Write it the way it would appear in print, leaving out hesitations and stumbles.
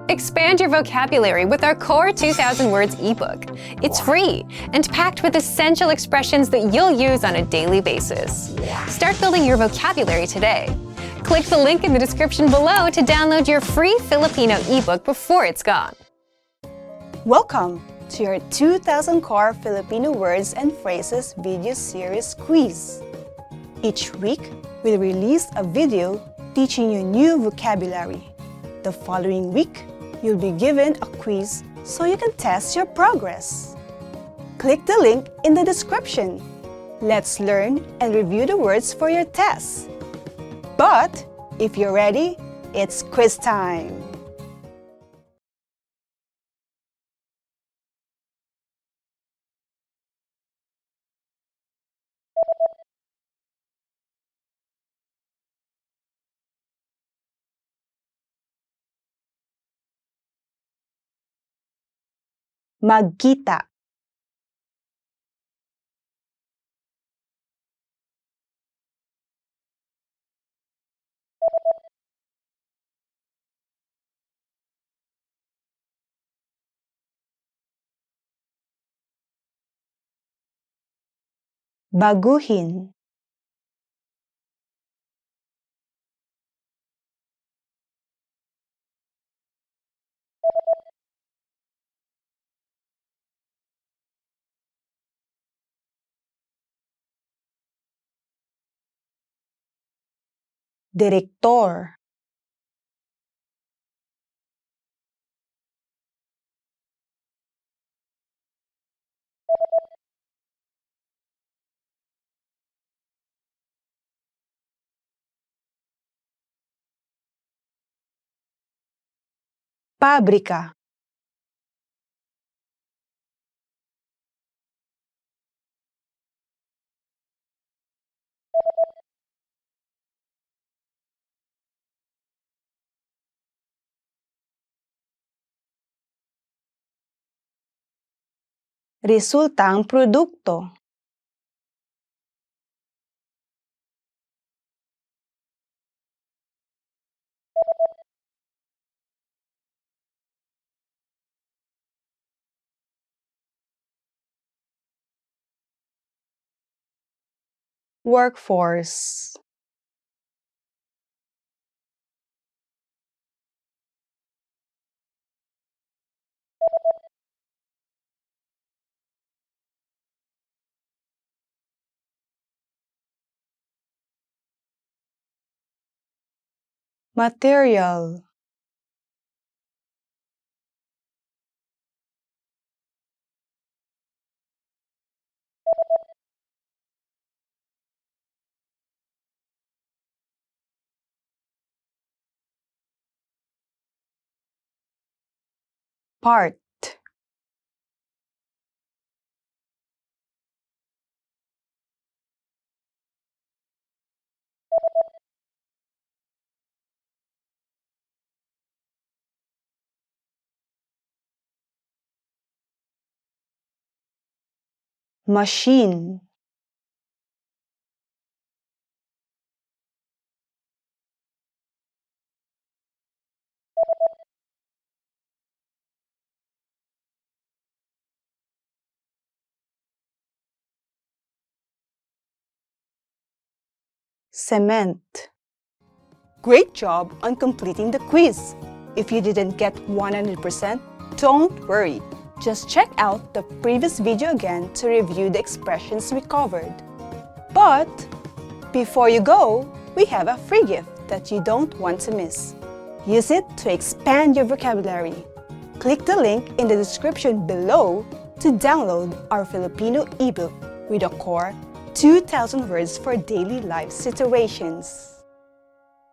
Expand your vocabulary with our Core 2000 Words ebook. It's free and packed with essential expressions that you'll use on a daily basis. Start building your vocabulary today. Click the link in the description below to download your free Filipino ebook before it's gone. Welcome to your 2000 Core Filipino Words and Phrases video series quiz. Each week, we'll release a video teaching you new vocabulary. The following week, you'll be given a quiz so you can test your progress. Click the link in the description. Let's learn and review the words for your test. But if you're ready, it's quiz time! Magkita. Baguhin. Direktor. Pabrika. Resultang produkto. Workforce. Material. Part. Machine. Cement. Great job on completing the quiz! If you didn't get 100%, don't worry. Just check out the previous video again to review the expressions we covered. But before you go, we have a free gift that you don't want to miss. Use it to expand your vocabulary. Click the link in the description below to download our Filipino ebook with a core 2,000 words for daily life situations.